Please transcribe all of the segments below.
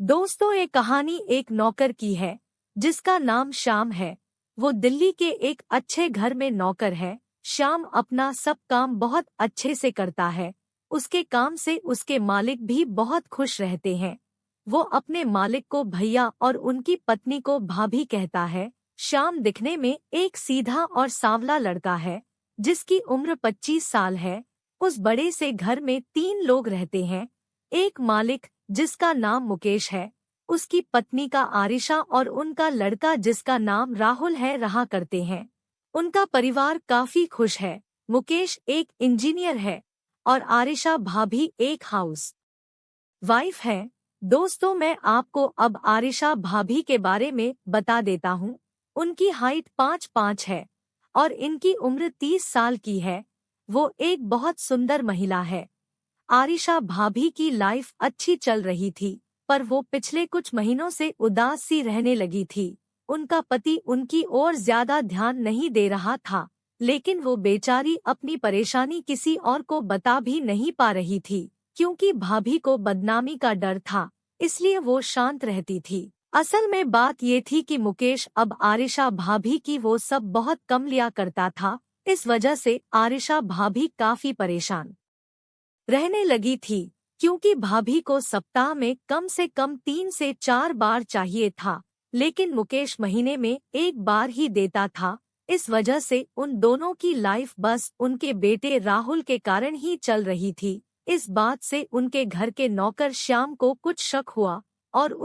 दोस्तों, ये कहानी एक नौकर की है जिसका नाम श्याम है। वो दिल्ली के एक अच्छे घर में नौकर है। श्याम अपना सब काम बहुत अच्छे से करता है। उसके काम से उसके मालिक भी बहुत खुश रहते हैं। वो अपने मालिक को भैया और उनकी पत्नी को भाभी कहता है। श्याम दिखने में एक सीधा और सांवला लड़का है जिसकी उम्र 25 साल है। उस बड़े से घर में 3 लोग रहते हैं। एक मालिक जिसका नाम मुकेश है, उसकी पत्नी का आरिशा और उनका लड़का जिसका नाम राहुल है रहा करते हैं। उनका परिवार काफी खुश है। मुकेश एक इंजीनियर है और आरिशा भाभी एक हाउस वाइफ है। दोस्तों, मैं आपको अब आरिशा भाभी के बारे में बता देता हूँ। उनकी हाइट 5'5" है और इनकी उम्र 30 साल की है। वो एक बहुत सुंदर महिला है। आरिशा भाभी की लाइफ अच्छी चल रही थी, पर वो पिछले कुछ महीनों से उदास सी रहने लगी थी। उनका पति उनकी ओर ज्यादा ध्यान नहीं दे रहा था, लेकिन वो बेचारी अपनी परेशानी किसी और को बता भी नहीं पा रही थी, क्योंकि भाभी को बदनामी का डर था। इसलिए वो शांत रहती थी। असल में बात ये थी कि मुकेश अब आरिशा भाभी की वो सब बहुत कम लिया करता था। इस वजह से आरिशा भाभी काफी परेशान रहने लगी थी, क्योंकि भाभी को सप्ताह में कम से कम 3 से 4 बार चाहिए था, लेकिन मुकेश महीने में 1 बार ही देता था। इस वजह से उन दोनों की लाइफ बस उनके बेटे राहुल के कारण ही चल रही थी। इस बात से उनके घर के नौकर श्याम को कुछ शक हुआ और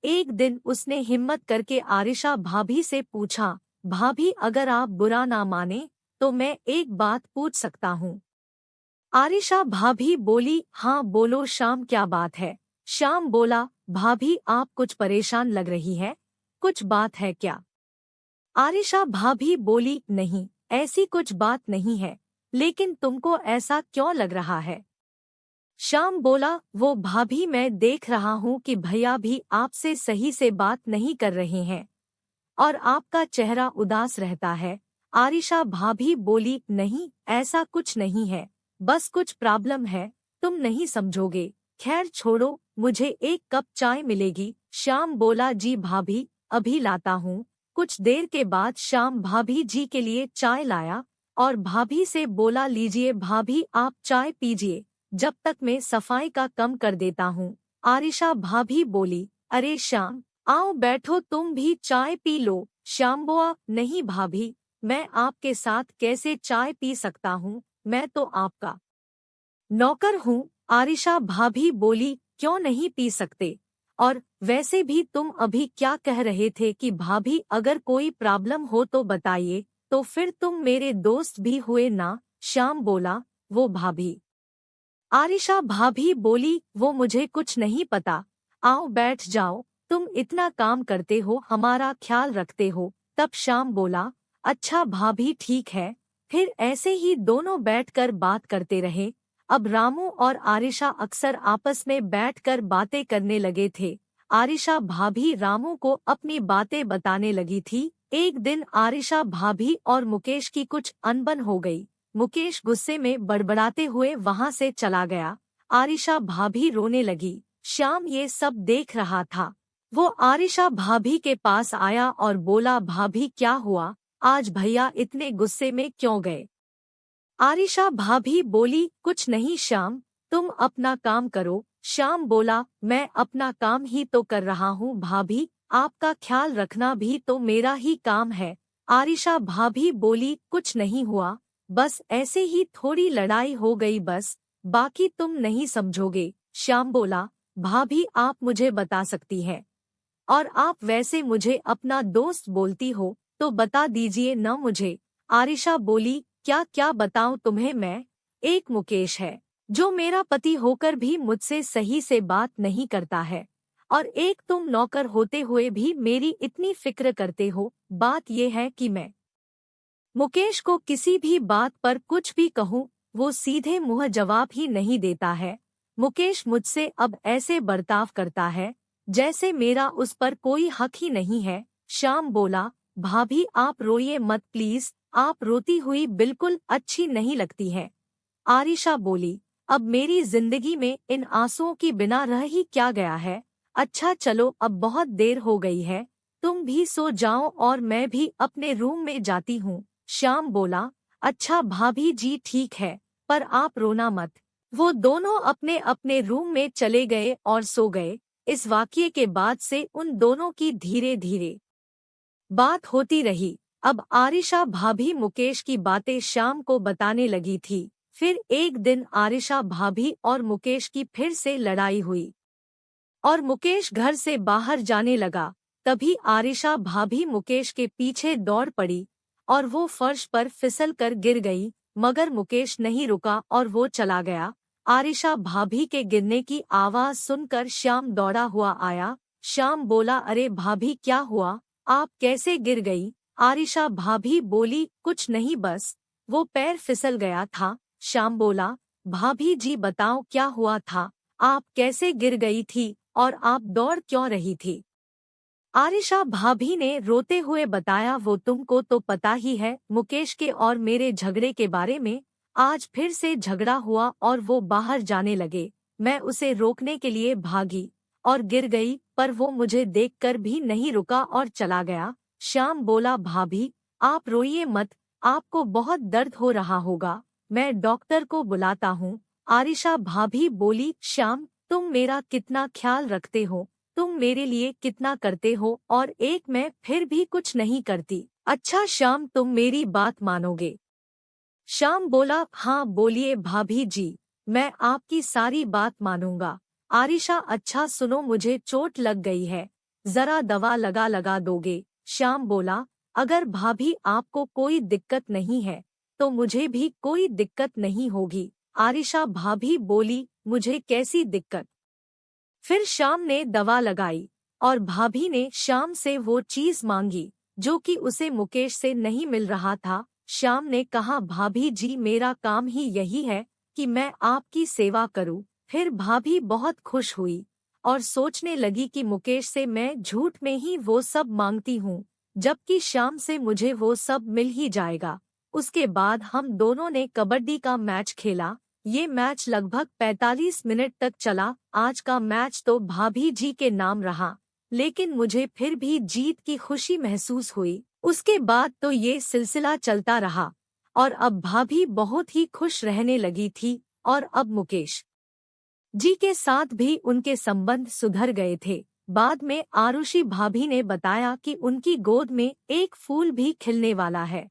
एक दिन उसने हिम्मत करके आरिशा भाभी से पूछा, भाभी अगर आप बुरा ना माने तो मैं एक बात पूछ सकता हूँ। आरिशा भाभी बोली, हाँ बोलो श्याम, क्या बात है। श्याम बोला, भाभी आप कुछ परेशान लग रही है, कुछ बात है क्या। आरिशा भाभी बोली, नहीं ऐसी कुछ बात नहीं है, लेकिन तुमको ऐसा क्यों लग रहा है। श्याम बोला, वो भाभी मैं देख रहा हूँ कि भैया भी आपसे सही से बात नहीं कर रहे हैं और आपका चेहरा उदास रहता है। आरिशा भाभी बोली, नहीं ऐसा कुछ नहीं है, बस कुछ प्रॉब्लम है, तुम नहीं समझोगे। खैर छोड़ो, मुझे एक कप चाय मिलेगी। श्याम बोला, जी भाभी अभी लाता हूँ। कुछ देर के बाद श्याम भाभी जी के लिए चाय लाया और भाभी से बोला, लीजिए भाभी आप चाय पीजिए, जब तक मैं सफाई का कम कर देता हूँ। आरिशा भाभी बोली, अरे श्याम आओ बैठो, तुम भी चाय पी लो। श्याम बोला, नहीं भाभी, मैं आपके साथ कैसे चाय पी सकता हूँ, मैं तो आपका नौकर हूँ। आरिशा भाभी बोली, क्यों नहीं पी सकते, और वैसे भी तुम अभी क्या कह रहे थे कि भाभी अगर कोई प्रॉब्लम हो तो बताइए, तो फिर तुम मेरे दोस्त भी हुए ना। श्याम बोला, वो भाभी। आरिशा भाभी बोली, वो मुझे कुछ नहीं पता, आओ बैठ जाओ, तुम इतना काम करते हो, हमारा ख्याल रखते हो। तब श्याम बोला, अच्छा भाभी ठीक है। फिर ऐसे ही दोनों बैठकर बात करते रहे। अब रामू और आरिशा अक्सर आपस में बैठकर बातें करने लगे थे। आरिशा भाभी रामू को अपनी बातें बताने लगी थी। एक दिन आरिशा भाभी और मुकेश की कुछ अनबन हो गई। मुकेश गुस्से में बड़बड़ाते हुए वहां से चला गया। आरिशा भाभी रोने लगी। श्याम ये सब देख रहा था। वो आरिशा भाभी के पास आया और बोला, भाभी क्या हुआ, आज भैया इतने गुस्से में क्यों गए। आरिशा भाभी बोली, कुछ नहीं श्याम, तुम अपना काम करो। श्याम बोला, मैं अपना काम ही तो कर रहा हूँ भाभी, आपका ख्याल रखना भी तो मेरा ही काम है। आरिशा भाभी बोली, कुछ नहीं हुआ, बस ऐसे ही थोड़ी लड़ाई हो गई बस, बाकी तुम नहीं समझोगे। श्याम बोला, भाभी आप मुझे बता सकती है, और आप वैसे मुझे अपना दोस्त बोलती हो, तो बता दीजिए न मुझे। आरिशा बोली, क्या क्या बताऊं तुम्हें मैं। एक मुकेश है जो मेरा पति होकर भी मुझसे सही से बात नहीं करता है, और एक तुम नौकर होते हुए भी मेरी इतनी फिक्र करते हो। बात ये है कि मैं मुकेश को किसी भी बात पर कुछ भी कहूँ, वो सीधे मुंह जवाब ही नहीं देता है। मुकेश मुझसे अब ऐसे बर्ताव करता है जैसे मेरा उस पर कोई हक ही नहीं है। श्याम बोला, भाभी आप रोइए मत प्लीज, आप रोती हुई बिल्कुल अच्छी नहीं लगती है। आरिशा बोली, अब मेरी जिंदगी में इन आंसुओं की बिना रह ही क्या गया है। अच्छा चलो अब बहुत देर हो गई है, तुम भी सो जाओ और मैं भी अपने रूम में जाती हूँ। श्याम बोला, अच्छा भाभी जी ठीक है, पर आप रोना मत। वो दोनों अपने अपने रूम में चले गए और सो गए। इस वाकये के बाद से उन दोनों की धीरे धीरे बात होती रही। अब आरिशा भाभी मुकेश की बातें शाम को बताने लगी थी। फिर एक दिन आरिशा भाभी और मुकेश की फिर से लड़ाई हुई और मुकेश घर से बाहर जाने लगा। तभी आरिशा भाभी मुकेश के पीछे दौड़ पड़ी और वो फर्श पर फिसल कर गिर गई, मगर मुकेश नहीं रुका और वो चला गया। आरिशा भाभी के गिरने की आवाज सुनकर श्याम दौड़ा हुआ आया। श्याम बोला, अरे भाभी क्या हुआ, आप कैसे गिर गई? आरिशा भाभी बोली, कुछ नहीं बस वो पैर फिसल गया था। श्याम बोला, भाभी जी बताओ क्या हुआ था, आप कैसे गिर गई थी और आप दौड़ क्यों रही थी? आरिशा भाभी ने रोते हुए बताया, वो तुमको तो पता ही है मुकेश के और मेरे झगड़े के बारे में। आज फिर से झगड़ा हुआ और वो बाहर जाने लगे। मैं उसे रोकने के लिए भागी और गिर गई, पर वो मुझे देखकर भी नहीं रुका और चला गया। श्याम बोला, भाभी आप रोइए मत, आपको बहुत दर्द हो रहा होगा, मैं डॉक्टर को बुलाता हूँ। आरिशा भाभी बोली, श्याम तुम मेरा कितना ख्याल रखते हो, तुम मेरे लिए कितना करते हो, और एक मैं फिर भी कुछ नहीं करती। अच्छा श्याम तुम मेरी बात मानोगे? श्याम बोला, हाँ बोलिए भाभी जी, मैं आपकी सारी बात मानूंगा। आरिशा, अच्छा सुनो मुझे चोट लग गई है, जरा दवा लगा दोगे? श्याम बोला, अगर भाभी आपको कोई दिक्कत नहीं है तो मुझे भी कोई दिक्कत नहीं होगी। आरिशा भाभी बोली, मुझे कैसी दिक्कत? फिर श्याम ने दवा लगाई और भाभी ने श्याम से वो चीज मांगी जो कि उसे मुकेश से नहीं मिल रहा था। श्याम ने कहा, भाभी जी मेरा काम ही यही है कि मैं आपकी सेवा करूं। फिर भाभी बहुत खुश हुई और सोचने लगी कि मुकेश से मैं झूठ में ही वो सब मांगती हूँ, जबकि श्याम से मुझे वो सब मिल ही जाएगा। उसके बाद हम दोनों ने कबड्डी का मैच खेला। ये मैच लगभग 45 मिनट तक चला। आज का मैच तो भाभी जी के नाम रहा, लेकिन मुझे फिर भी जीत की खुशी महसूस हुई। उसके बाद तो ये सिलसिला चलता रहा और अब भाभी बहुत ही खुश रहने लगी थी और अब मुकेश जी के साथ भी उनके संबंध सुधर गए थे। बाद में आरुषि भाभी ने बताया कि उनकी गोद में एक फूल भी खिलने वाला है।